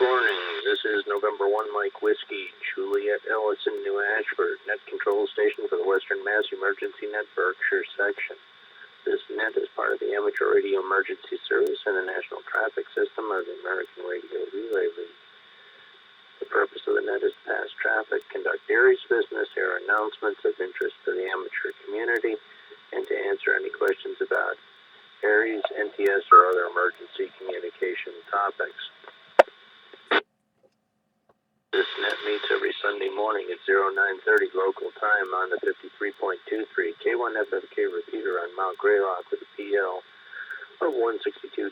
morning. This is November 1 Mike Whiskey, Juliet Ellison, New Ashford, net control station for the Western Mass Emergency Net Berkshire section. This net is part of the Amateur Radio Emergency Service and the National Traffic System of the American Radio Relay League. The purpose of the net is to pass traffic, conduct Aries business, air announcements of interest to the amateur community, and to answer any questions about Aries, NTS, or other emergency communication topics. This net meets every Sunday morning at 0930 local time on the 53.23 K1FFK repeater on Mount Greylock with a PL of 162.2.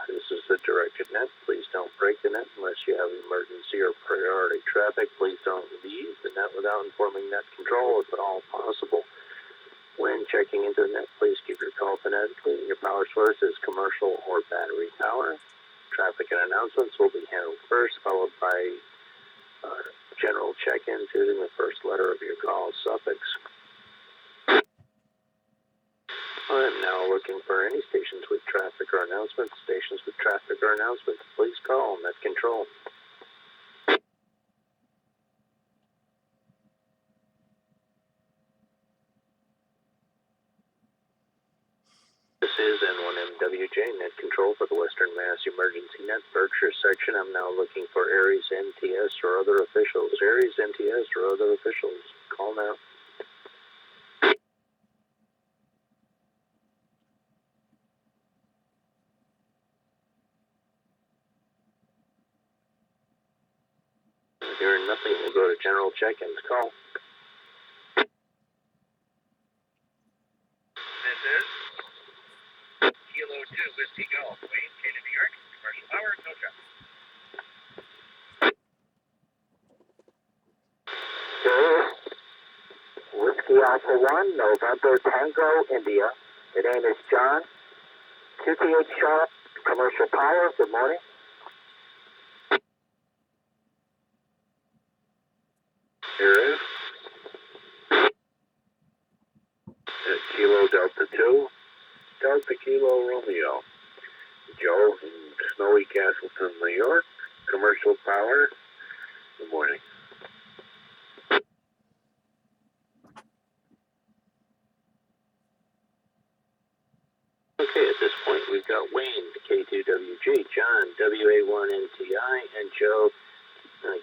This is the directed net. Please don't break the net unless you have emergency or priority traffic. Please don't leave the net without informing net control if at all possible. When checking into the net, please keep your call phonetically. Your power source is commercial or battery power. Traffic and announcements will be handled first, followed by general check-ins using the first letter of your call suffix. I'm now looking for any stations with traffic or announcements. Stations with traffic or announcements, please call net control. This is N1MWJ, net control for the Western Mass Emergency Net Berkshire section. I'm now looking for Aries, NTS, or other officials. Aries, NTS, or other officials. Call now. Hearing nothing, we'll go to general check-ins. Call. This is Kilo 2 Whiskey Golf, Wayne, Canada, New York, commercial power, no traffic. Whiskey Alpha 1, November Tango, India. The name is John. QTH Sharp, commercial power, good morning. Here is Kilo Delta 2, Delta Kilo Romeo. Joe in Snowy Castleton, New York, commercial power, good morning. Okay, at this point we've got Wayne, K2WJ, John, WA1NTI, and Joe,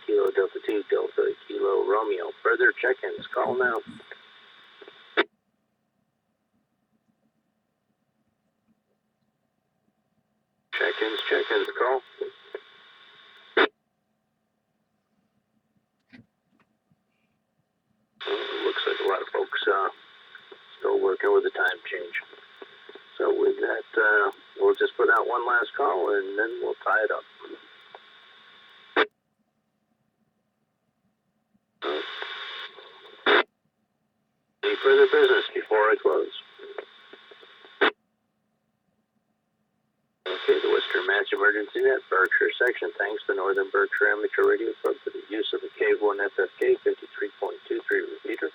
Kilo Delta 2, Delta Kilo Romeo. Further check-ins, call now. Check-ins, call. Looks like a lot of folks still working with the time change. So with that, we'll just put out one last call and then we'll tie it up. Any further business before I close? Okay, the Western Mass Emergency Net Berkshire section thanks the Northern Berkshire Amateur Radio Club for the use of the K1FFK 53.23 repeater.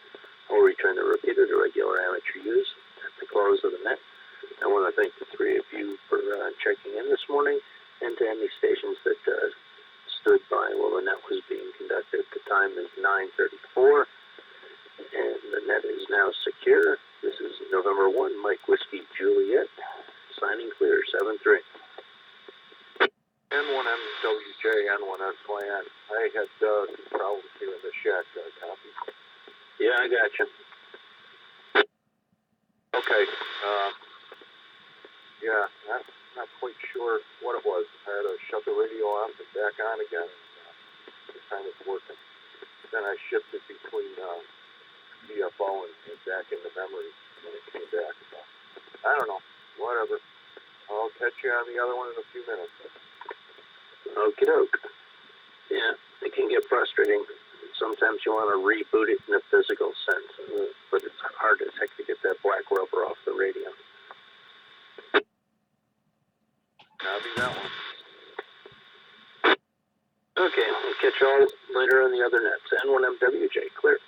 I'll return the repeater to regular amateur use at the close of the net. I want to thank the three of you for checking in this morning, and to any stations that stood by while the net was being conducted. The time is 9:34, and the net is now secure. This is November 1, Mike Whiskey Juliet, signing clear, 7-3. N1MWJ, N1SYN. I had some problems here in the shack. Copy. Yeah, I got you. Okay. Yeah, I'm not quite sure what it was. I had to shut the radio off and back on again. This time it's working. Then I shifted between DFO and back into memory when it came back. So, I don't know. Whatever. I'll catch you on the other one in a few minutes. Okie doke. Yeah, it can get frustrating. Sometimes you want to reboot it in a physical sense, but it's hard as heck to get that black rubber off the radio. Copy that one. Okay, we'll catch you all later on the other nets. N1MWJ, clear.